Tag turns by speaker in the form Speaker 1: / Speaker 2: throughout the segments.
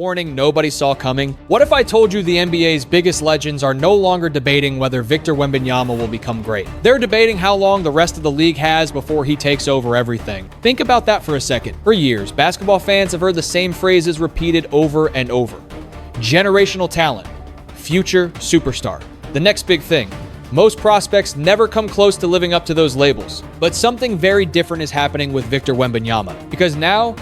Speaker 1: warning nobody saw coming? What if I told you the NBA's biggest legends are no longer debating whether Victor Wembanyama will become great? They're debating how long the rest of the league has before he takes over everything. Think about that for a second. For years, basketball fans have heard the same phrases repeated over and over. Generational talent, future superstar, the next big thing. Most prospects never come close to living up to those labels. But something very different is happening with Victor Wembanyama, because now,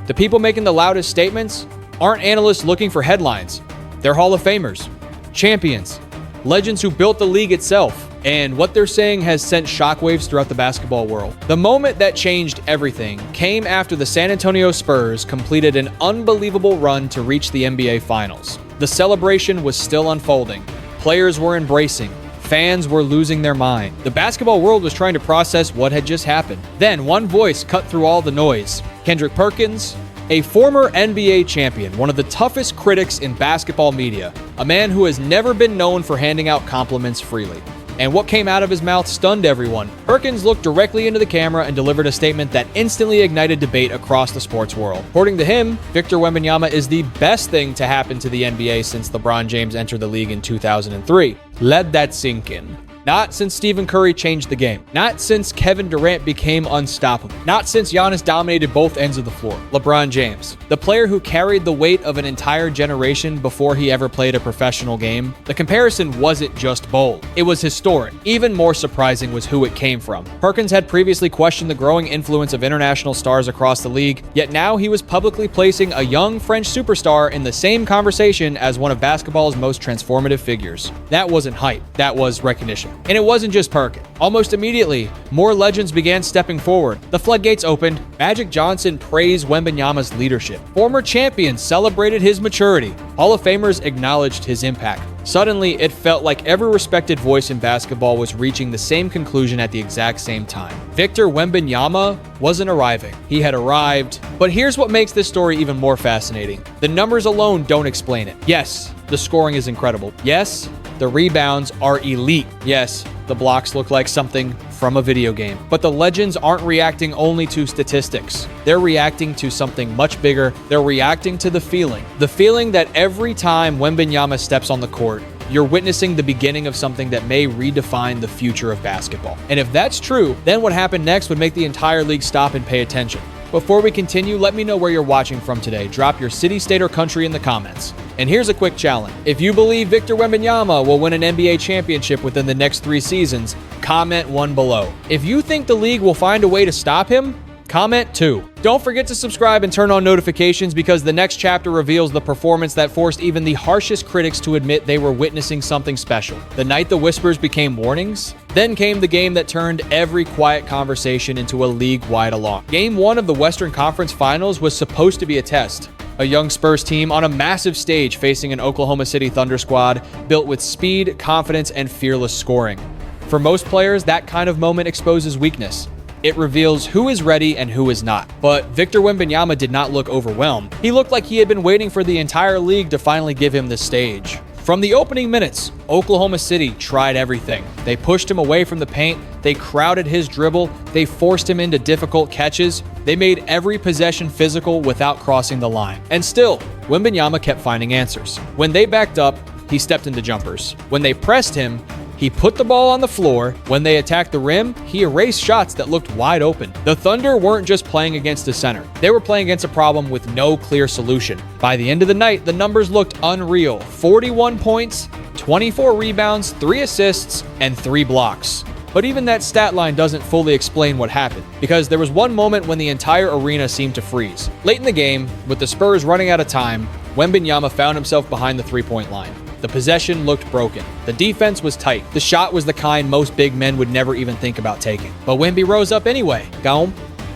Speaker 1: the people making the loudest statements aren't analysts looking for headlines. They're Hall of Famers, champions, legends who built the league itself, and what they're saying has sent shockwaves throughout the basketball world. The moment that changed everything came after the San Antonio Spurs completed an unbelievable run to reach the NBA Finals. The celebration was still unfolding. Players were embracing. Fans were losing their mind. The basketball world was trying to process what had just happened. Then one voice cut through all the noise. Kendrick Perkins, a former NBA champion, one of the toughest critics in basketball media, a man who has never been known for handing out compliments freely. And what came out of his mouth stunned everyone. Perkins looked directly into the camera and delivered a statement that instantly ignited debate across the sports world. According to him, Victor Wembanyama is the best thing to happen to the NBA since LeBron James entered the league in 2003. Let that sink in. Not since Stephen Curry changed the game. Not since Kevin Durant became unstoppable. Not since Giannis dominated both ends of the floor. LeBron James, the player who carried the weight of an entire generation before he ever played a professional game. The comparison wasn't just bold. It was historic. Even more surprising was who it came from. Perkins had previously questioned the growing influence of international stars across the league, yet now he was publicly placing a young French superstar in the same conversation as one of basketball's most transformative figures. That wasn't hype. That was recognition. And it wasn't just Perkins. Almost immediately, more legends began stepping forward. The floodgates opened. Magic Johnson praised Wembanyama's leadership. Former champions celebrated his maturity. Hall of Famers acknowledged his impact. Suddenly, it felt like every respected voice in basketball was reaching the same conclusion at the exact same time. Victor Wembanyama wasn't arriving. He had arrived. But here's what makes this story even more fascinating. The numbers alone don't explain it. Yes, the scoring is incredible. Yes, the rebounds are elite. Yes, the blocks look like something from a video game. But the legends aren't reacting only to statistics. They're reacting to something much bigger. They're reacting to the feeling. The feeling that every time Wembanyama steps on the court, you're witnessing the beginning of something that may redefine the future of basketball. And if that's true, then what happened next would make the entire league stop and pay attention. Before we continue, let me know where you're watching from today. Drop your city, state, or country in the comments. And here's a quick challenge. If you believe Victor Wembanyama will win an NBA championship within the next 3 seasons, comment 1 below. If you think the league will find a way to stop him, comment 2. Don't forget to subscribe and turn on notifications, because the next chapter reveals the performance that forced even the harshest critics to admit they were witnessing something special. The night the whispers became warnings, then came the game that turned every quiet conversation into a league-wide alarm. Game 1 of the Western Conference Finals was supposed to be a test. A young Spurs team on a massive stage facing an Oklahoma City Thunder squad built with speed, confidence, and fearless scoring. For most players, that kind of moment exposes weakness. It reveals who is ready and who is not. But Victor Wembanyama did not look overwhelmed. He looked like he had been waiting for the entire league to finally give him the stage. From the opening minutes, Oklahoma City tried everything. They pushed him away from the paint, they crowded his dribble, they forced him into difficult catches, they made every possession physical without crossing the line. And still, Wembanyama kept finding answers. When they backed up, he stepped into jumpers. When they pressed him, he put the ball on the floor. When they attacked the rim, he erased shots that looked wide open. The Thunder weren't just playing against a center. They were playing against a problem with no clear solution. By the end of the night, the numbers looked unreal. 41 points, 24 rebounds, 3 assists, and 3 blocks. But even that stat line doesn't fully explain what happened, because there was one moment when the entire arena seemed to freeze. Late in the game, with the Spurs running out of time, Wembanyama found himself behind the three-point line. The possession looked broken. The defense was tight. The shot was the kind most big men would never even think about taking. But Wemby rose up anyway. Calm,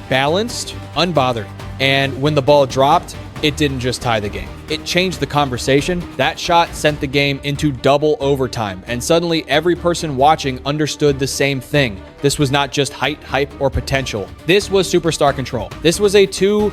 Speaker 1: balanced, unbothered. And when the ball dropped, it didn't just tie the game. It changed the conversation. That shot sent the game into double overtime. And suddenly every person watching understood the same thing. This was not just height, hype, or potential. This was superstar control. This was a 2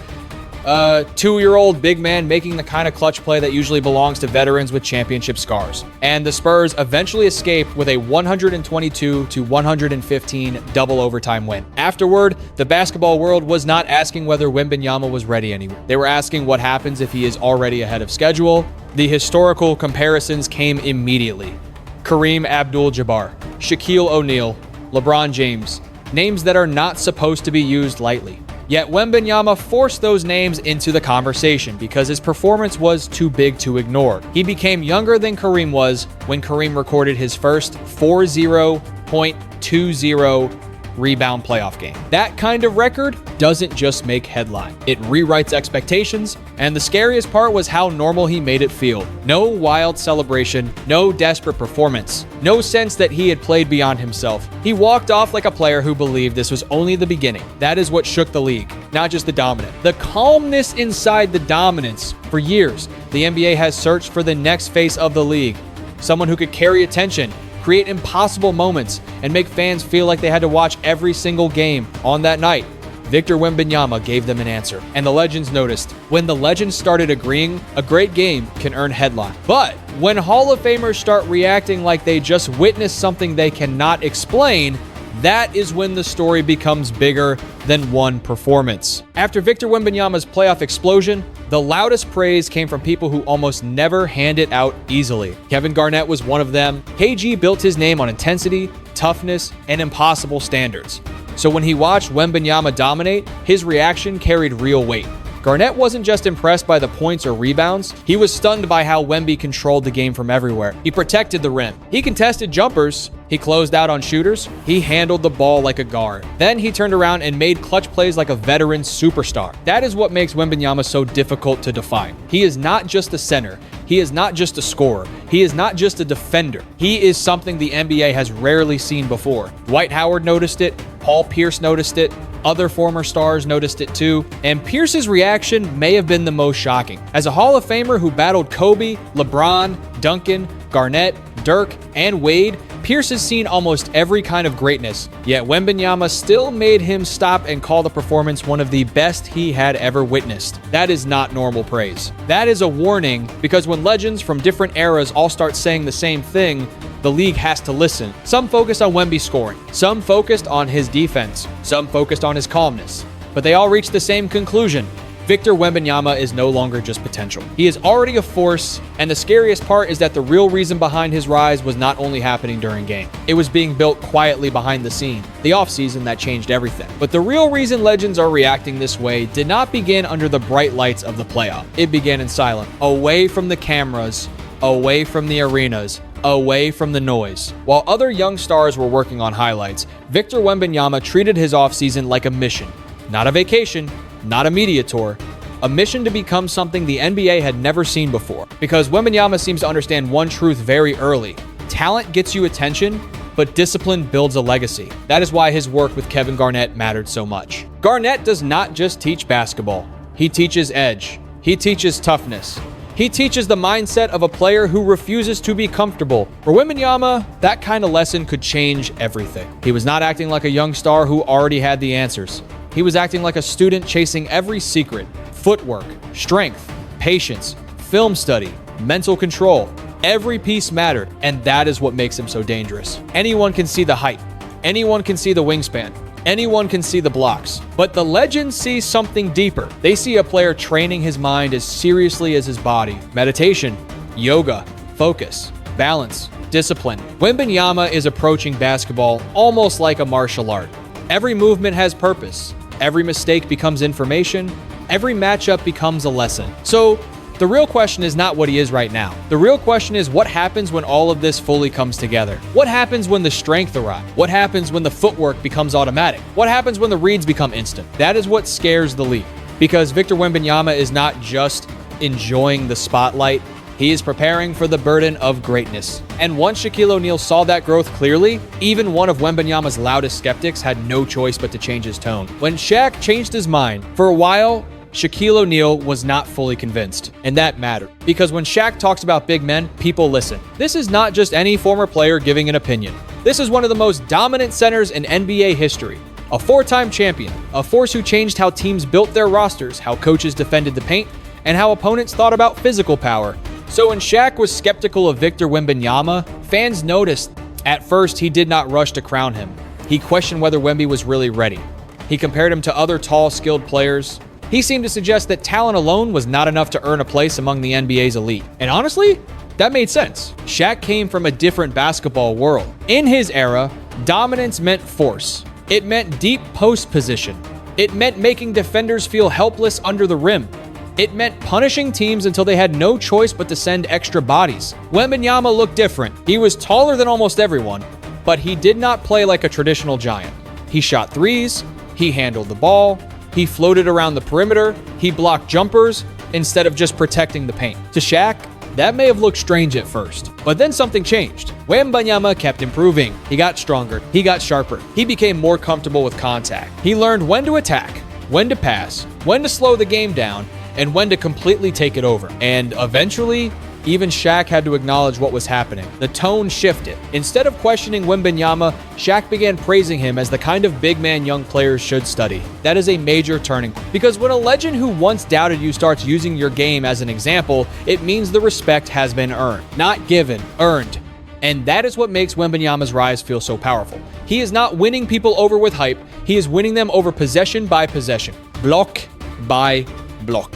Speaker 1: 2-year-old big man making the kind of clutch play that usually belongs to veterans with championship scars. And the Spurs eventually escaped with a 122-115 double overtime win. Afterward, the basketball world was not asking whether Wembanyama was ready anymore. They were asking what happens if he is already ahead of schedule. The historical comparisons came immediately. Kareem Abdul-Jabbar, Shaquille O'Neal, LeBron James, names that are not supposed to be used lightly. Yet Wembanyama forced those names into the conversation because his performance was too big to ignore. He became younger than Kareem was when Kareem recorded his first 40.20 rebound playoff game. That kind of record doesn't just make headline. It rewrites expectations, and the scariest part was how normal he made it feel. No wild celebration, no desperate performance, no sense that he had played beyond himself. He walked off like a player who believed this was only the beginning. That is what shook the league, not just the dominant. The calmness inside the dominance. For years, the NBA has searched for the next face of the league, someone who could carry attention, create impossible moments, and make fans feel like they had to watch every single game on that night. Victor Wembanyama gave them an answer, and the legends noticed. When the legends started agreeing, a great game can earn headline. But when Hall of Famers start reacting like they just witnessed something they cannot explain, that is when the story becomes bigger than one performance. After Victor Wembanyama's playoff explosion, the loudest praise came from people who almost never hand it out easily. Kevin Garnett was one of them. KG built his name on intensity, toughness, and impossible standards. So when he watched Wembanyama dominate, his reaction carried real weight. Garnett wasn't just impressed by the points or rebounds, he was stunned by how Wemby controlled the game from everywhere. He protected the rim. He contested jumpers. He closed out on shooters. He handled the ball like a guard. Then he turned around and made clutch plays like a veteran superstar. That is what makes Wembanyama so difficult to define. He is not just a center. He is not just a scorer. He is not just a defender. He is something the NBA has rarely seen before. Dwight Howard noticed it. Paul Pierce noticed it. Other former stars noticed it too, and Pierce's reaction may have been the most shocking. As a Hall of Famer who battled Kobe, LeBron, Duncan, Garnett, Dirk, and Wade, Pierce has seen almost every kind of greatness, yet Wembanyama still made him stop and call the performance one of the best he had ever witnessed. That is not normal praise. That is a warning, because when legends from different eras all start saying the same thing, the league has to listen. Some focused on Wemby scoring, some focused on his defense, some focused on his calmness, but they all reached the same conclusion. Victor Wembanyama is no longer just potential. He is already a force, and the scariest part is that the real reason behind his rise was not only happening during game. It was being built quietly behind the scene. The offseason that changed everything. But the real reason legends are reacting this way did not begin under the bright lights of the playoff. It began in silence, away from the cameras, away from the arenas, away from the noise. While other young stars were working on highlights, Victor Wembanyama treated his offseason like a mission. Not a vacation, not a media tour, a mission to become something the NBA had never seen before. Because Wembanyama seems to understand one truth very early. Talent gets you attention, but discipline builds a legacy. That is why his work with Kevin Garnett mattered so much. Garnett does not just teach basketball. He teaches edge. He teaches toughness. He teaches the mindset of a player who refuses to be comfortable. For Wembanyama, that kind of lesson could change everything. He was not acting like a young star who already had the answers. He was acting like a student chasing every secret: footwork, strength, patience, film study, mental control. Every piece mattered, and that is what makes him so dangerous. Anyone can see the height. Anyone can see the wingspan. Anyone can see the blocks. But the legends see something deeper. They see a player training his mind as seriously as his body. Meditation, yoga, focus, balance, discipline. Wembanyama is approaching basketball almost like a martial art. Every movement has purpose. Every mistake becomes information. Every matchup becomes a lesson. So the real question is not what he is right now. The real question is what happens when all of this fully comes together? What happens when the strength arrives? What happens when the footwork becomes automatic? What happens when the reads become instant? That is what scares the league. Because Victor Wembanyama is not just enjoying the spotlight, he is preparing for the burden of greatness. And once Shaquille O'Neal saw that growth clearly, even one of Wembanyama's loudest skeptics had no choice but to change his tone. When Shaq changed his mind, for a while, Shaquille O'Neal was not fully convinced, and that mattered. Because when Shaq talks about big men, people listen. This is not just any former player giving an opinion. This is one of the most dominant centers in NBA history. A four-time champion, a force who changed how teams built their rosters, how coaches defended the paint, and how opponents thought about physical power. So when Shaq was skeptical of Victor Wembanyama, fans noticed. At first, he did not rush to crown him. He questioned whether Wemby was really ready. He compared him to other tall, skilled players. He seemed to suggest that talent alone was not enough to earn a place among the NBA's elite. And honestly, that made sense. Shaq came from a different basketball world. In his era, dominance meant force. It meant deep post position. It meant making defenders feel helpless under the rim. It meant punishing teams until they had no choice but to send extra bodies. Wembanyama looked different. He was taller than almost everyone, but he did not play like a traditional giant. He shot threes, he handled the ball, he floated around the perimeter, he blocked jumpers instead of just protecting the paint. To Shaq, that may have looked strange at first, but then something changed. Wembanyama kept improving. He got stronger. He got sharper. He became more comfortable with contact. He learned when to attack, when to pass, when to slow the game down, and when to completely take it over. And eventually, even Shaq had to acknowledge what was happening. The tone shifted. Instead of questioning Wembanyama, Shaq began praising him as the kind of big man young players should study. That is a major turning point. Because when a legend who once doubted you starts using your game as an example, it means the respect has been earned. Not given, earned. And that is what makes Wembanyama's rise feel so powerful. He is not winning people over with hype. He is winning them over possession by possession. Block by block.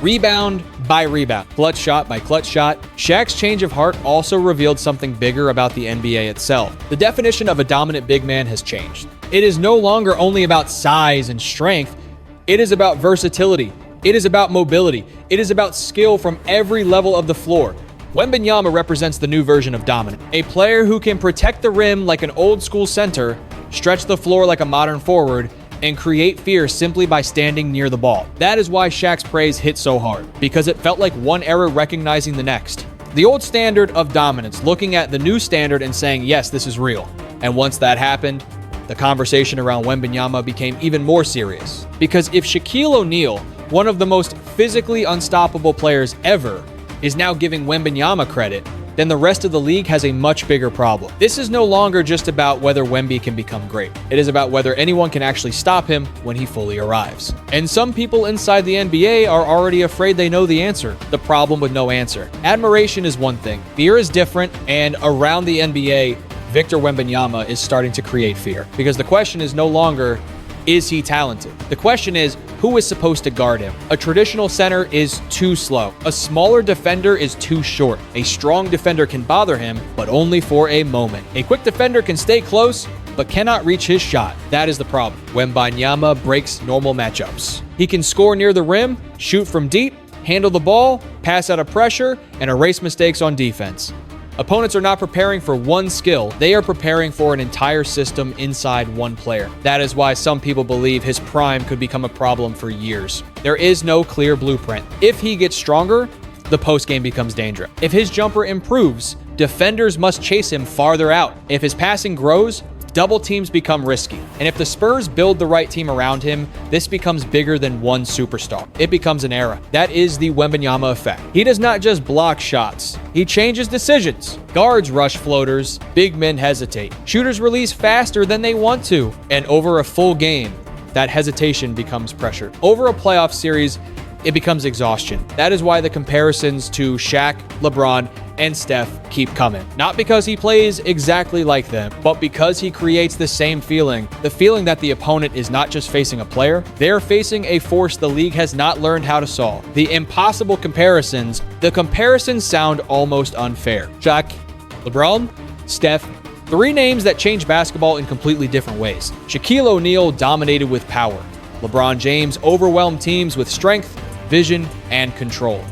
Speaker 1: Rebound by rebound. Clutch shot by clutch shot. Shaq's change of heart also revealed something bigger about the NBA itself. The definition of a dominant big man has changed. It is no longer only about size and strength. It is about versatility. It is about mobility. It is about skill from every level of the floor. Wembanyama represents the new version of dominant. A player who can protect the rim like an old school center, stretch the floor like a modern forward, and create fear simply by standing near the ball. That is why Shaq's praise hit so hard, because it felt like one era recognizing the next. The old standard of dominance, looking at the new standard and saying, yes, this is real. And once that happened, the conversation around Wembanyama became even more serious. Because if Shaquille O'Neal, one of the most physically unstoppable players ever, is now giving Wembanyama credit, then the rest of the league has a much bigger problem. This is no longer just about whether Wemby can become great. It is about whether anyone can actually stop him when he fully arrives. And some people inside the NBA are already afraid they know the answer. The problem with no answer. Admiration is one thing. Fear is different, and around the NBA, Victor Wembanyama is starting to create fear. Because the question is no longer, is he talented? The question is, who is supposed to guard him? A traditional center is too slow. A smaller defender is too short. A strong defender can bother him, but only for a moment. A quick defender can stay close, but cannot reach his shot. That is the problem. Wembanyama breaks normal matchups. He can score near the rim, shoot from deep, handle the ball, pass out of pressure, and erase mistakes on defense. Opponents are not preparing for one skill. They are preparing for an entire system inside one player. That is why some people believe his prime could become a problem for years. There is no clear blueprint. If he gets stronger, the postgame becomes dangerous. If his jumper improves, defenders must chase him farther out. If his passing grows, double teams become risky. And if the Spurs build the right team around him, this becomes bigger than one superstar. It becomes an era. That is the Wembanyama effect. He does not just block shots. He changes decisions. Guards rush floaters. Big men hesitate. Shooters release faster than they want to. And over a full game, that hesitation becomes pressure. Over a playoff series, it becomes exhaustion. That is why the comparisons to Shaq, LeBron, and Steph keep coming. Not because he plays exactly like them, but because he creates the same feeling. The feeling that the opponent is not just facing a player, they're facing a force the league has not learned how to solve. The impossible comparisons, the comparisons sound almost unfair. Shaq, LeBron, Steph, three names that change basketball in completely different ways. Shaquille O'Neal dominated with power. LeBron James overwhelmed teams with strength, vision, and control.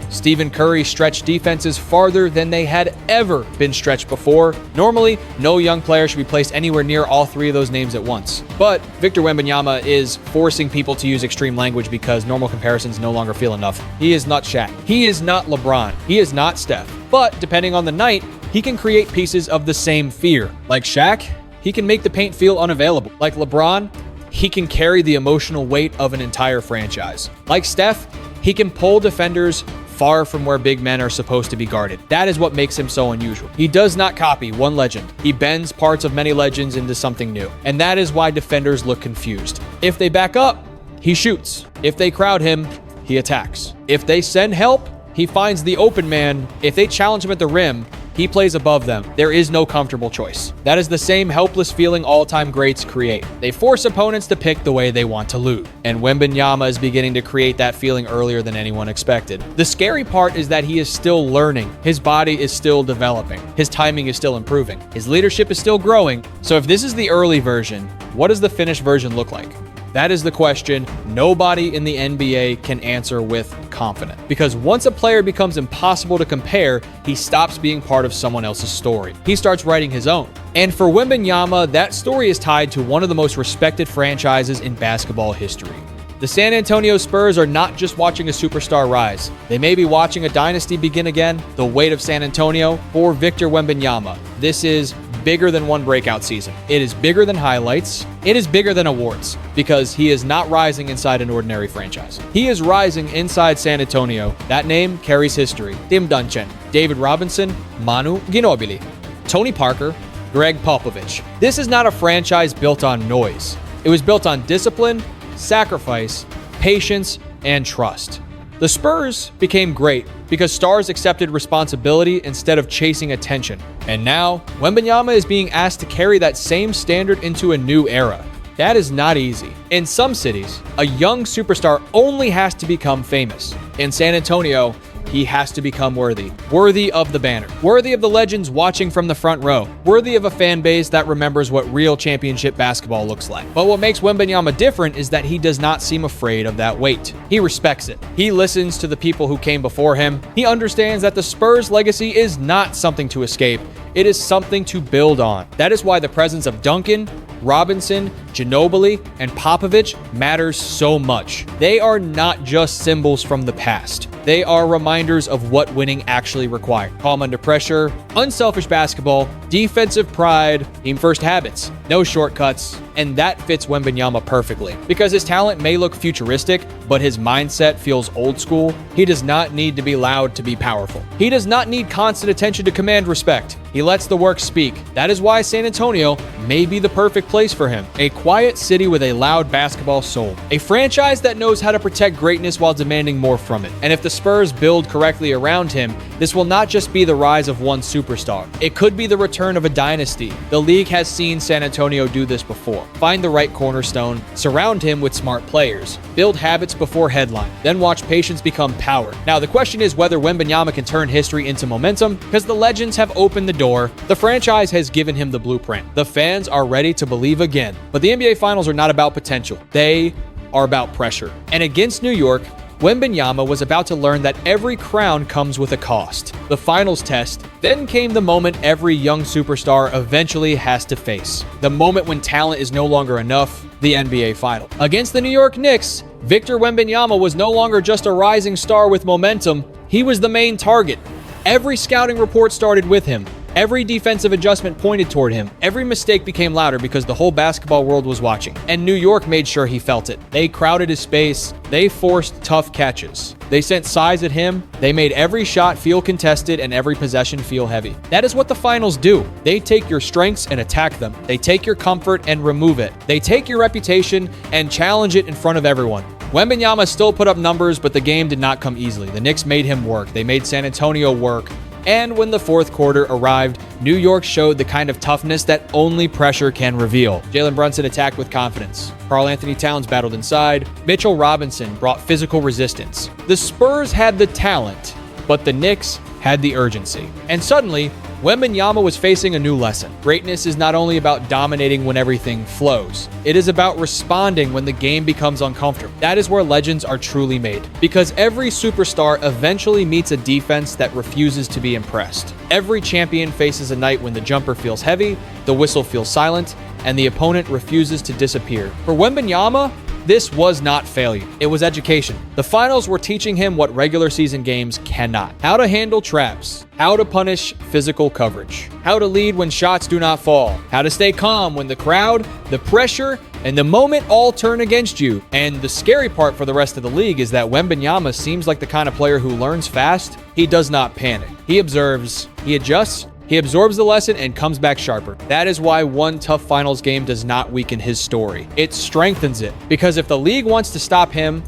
Speaker 1: Stephen Curry stretched defenses farther than they had ever been stretched before. Normally, no young player should be placed anywhere near all three of those names at once. But Victor Wembanyama is forcing people to use extreme language because normal comparisons no longer feel enough. He is not Shaq. He is not LeBron. He is not Steph. But depending on the night, he can create pieces of the same fear. Like Shaq, he can make the paint feel unavailable. Like LeBron, he can carry the emotional weight of an entire franchise. Like Steph, he can pull defenders far from where big men are supposed to be guarded. That is what makes him so unusual. He does not copy one legend. He bends parts of many legends into something new. And that is why defenders look confused. If they back up, he shoots. If they crowd him, he attacks. If they send help, he finds the open man. If they challenge him at the rim, he plays above them. There is no comfortable choice. That is the same helpless feeling all-time greats create. They force opponents to pick the way they want to lose. And Wembanyama is beginning to create that feeling earlier than anyone expected. The scary part is that he is still learning. His body is still developing. His timing is still improving. His leadership is still growing. So if this is the early version, what does the finished version look like? That is the question nobody in the NBA can answer with confidence. Because once a player becomes impossible to compare, he stops being part of someone else's story. He starts writing his own. And for Wembanyama, that story is tied to one of the most respected franchises in basketball history. The San Antonio Spurs are not just watching a superstar rise. They may be watching a dynasty begin again. The weight of San Antonio for Victor Wembanyama. This is bigger than one breakout season. It is bigger than highlights. It is bigger than awards because he is not rising inside an ordinary franchise. He is rising inside San Antonio. That name carries history. Tim Duncan, David Robinson, Manu Ginobili, Tony Parker, Greg Popovich. This is not a franchise built on noise. It was built on discipline, sacrifice, patience, and trust. The Spurs became great because stars accepted responsibility instead of chasing attention. And now, Wembanyama is being asked to carry that same standard into a new era. That is not easy. In some cities, a young superstar only has to become famous. In San Antonio, he has to become worthy. Worthy of the banner. Worthy of the legends watching from the front row. Worthy of a fan base that remembers what real championship basketball looks like. But what makes Wembanyama different is that he does not seem afraid of that weight. He respects it. He listens to the people who came before him. He understands that the Spurs' legacy is not something to escape. It is something to build on. That is why the presence of Duncan, Robinson, Ginobili, and Popovich matters so much. They are not just symbols from the past. They are reminders of what winning actually required. Calm under pressure, unselfish basketball, defensive pride, team-first habits, no shortcuts, and that fits Wembanyama perfectly. Because his talent may look futuristic, but his mindset feels old school. He does not need to be loud to be powerful. He does not need constant attention to command respect. He lets the work speak. That is why San Antonio may be the perfect place for him. A quiet city with a loud basketball soul. A franchise that knows how to protect greatness while demanding more from it. And if the Spurs build correctly around him, this will not just be the rise of one superstar. It could be the return of a dynasty. The league has seen San Antonio do this before. Find the right cornerstone, surround him with smart players, build habits before headline, then watch patience become power. Now the question is whether Wembanyama can turn history into momentum, because the legends have opened the door. The franchise has given him the blueprint. The fans are ready to believe again. But the NBA Finals are not about potential. They are about pressure. And against New York, Wembanyama was about to learn that every crown comes with a cost. The finals test, then came the moment every young superstar eventually has to face. The moment when talent is no longer enough, the NBA Final. Against the New York Knicks, Victor Wembanyama was no longer just a rising star with momentum, he was the main target. Every scouting report started with him. Every defensive adjustment pointed toward him. Every mistake became louder because the whole basketball world was watching. And New York made sure he felt it. They crowded his space. They forced tough catches. They sent size at him. They made every shot feel contested and every possession feel heavy. That is what the finals do. They take your strengths and attack them. They take your comfort and remove it. They take your reputation and challenge it in front of everyone. Wembanyama still put up numbers, but the game did not come easily. The Knicks made him work. They made San Antonio work. And when the fourth quarter arrived, New York showed the kind of toughness that only pressure can reveal. Jalen Brunson attacked with confidence. Karl Anthony Towns battled inside. Mitchell Robinson brought physical resistance. The Spurs had the talent, but the Knicks had the urgency. And suddenly, Wembanyama was facing a new lesson. Greatness is not only about dominating when everything flows. It is about responding when the game becomes uncomfortable. That is where legends are truly made. Because every superstar eventually meets a defense that refuses to be impressed. Every champion faces a night when the jumper feels heavy, the whistle feels silent, and the opponent refuses to disappear. For Wembanyama, this was not failure. It was education. The finals were teaching him what regular season games cannot. How to handle traps. How to punish physical coverage. How to lead when shots do not fall. How to stay calm when the crowd, the pressure, And the moment all turn against you, and the scary part for the rest of the league is that Wembanyama seems like the kind of player who learns fast. He does not panic. He observes, he adjusts, he absorbs the lesson and comes back sharper. That is why one tough finals game does not weaken his story. It strengthens it. Because if the league wants to stop him,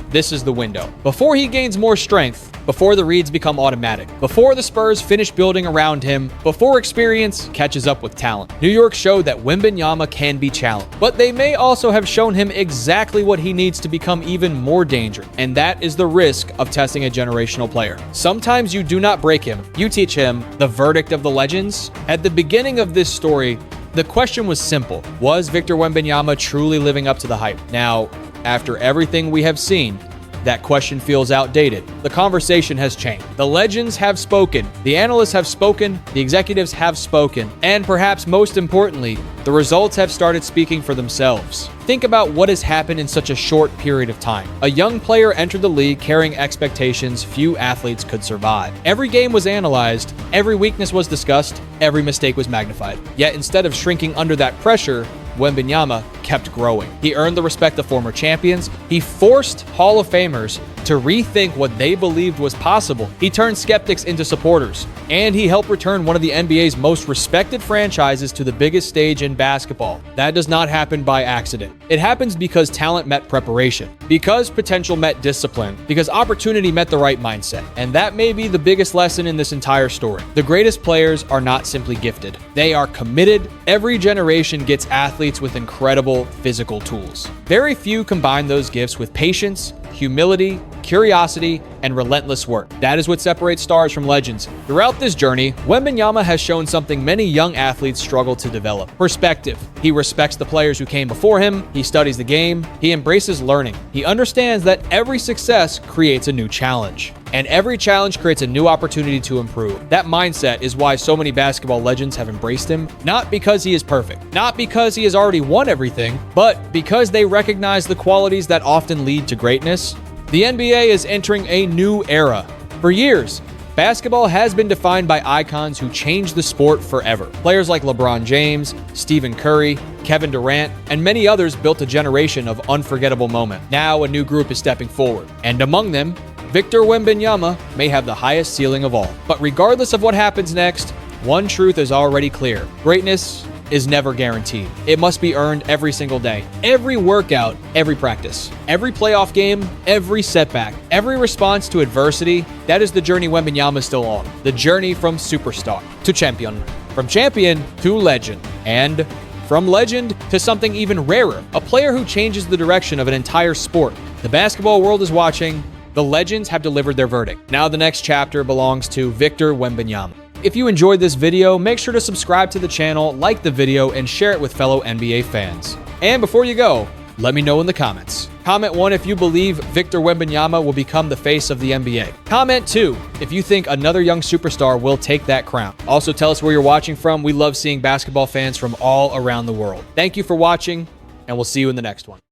Speaker 1: this is the window. Before he gains more strength, before the reads become automatic, before the Spurs finish building around him, before experience catches up with talent. New York showed that Wembanyama can be challenged, but they may also have shown him exactly what he needs to become even more dangerous, and that is the risk of testing a generational player. Sometimes you do not break him, you teach him. The verdict of the legends? At the beginning of this story, the question was simple. Was Victor Wembanyama truly living up to the hype? Now, after everything we have seen, that question feels outdated. The conversation has changed. The legends have spoken. The analysts have spoken. The executives have spoken. And perhaps most importantly, the results have started speaking for themselves. Think about what has happened in such a short period of time. A young player entered the league carrying expectations few athletes could survive. Every game was analyzed. Every weakness was discussed. Every mistake was magnified. Yet instead of shrinking under that pressure, Wembanyama kept growing. He earned the respect of former champions. He forced Hall of Famers to rethink what they believed was possible. He turned skeptics into supporters, and he helped return one of the NBA's most respected franchises to the biggest stage in basketball. That does not happen by accident. It happens because talent met preparation, because potential met discipline, because opportunity met the right mindset. And that may be the biggest lesson in this entire story. The greatest players are not simply gifted. They are committed. Every generation gets athletes with incredible physical tools. Very few combine those gifts with patience, humility, curiosity, and relentless work. That is what separates stars from legends. Throughout this journey, Wembanyama has shown something many young athletes struggle to develop: perspective. He respects the players who came before him. He studies the game. He embraces learning. He understands that every success creates a new challenge, and every challenge creates a new opportunity to improve. That mindset is why so many basketball legends have embraced him, not because he is perfect, not because he has already won everything, but because they recognize the qualities that often lead to greatness. The NBA is entering a new era. For years, basketball has been defined by icons who changed the sport forever. Players like LeBron James, Stephen Curry, Kevin Durant, and many others built a generation of unforgettable moments. Now a new group is stepping forward, and among them, Victor Wembanyama may have the highest ceiling of all. But regardless of what happens next, one truth is already clear: greatness is never guaranteed. It must be earned every single day. Every workout, every practice, every playoff game, every setback, every response to adversity. That is the journey Wembanyama is still on. The journey from superstar to champion, from champion to legend, and from legend to something even rarer, a player who changes the direction of an entire sport. The basketball world is watching. The legends have delivered their verdict. Now the next chapter belongs to Victor Wembanyama. If you enjoyed this video, make sure to subscribe to the channel, like the video, and share it with fellow NBA fans. And before you go, let me know in the comments. Comment 1 if you believe Victor Wembanyama will become the face of the NBA. Comment 2 if you think another young superstar will take that crown. Also tell us where you're watching from. We love seeing basketball fans from all around the world. Thank you for watching, and we'll see you in the next one.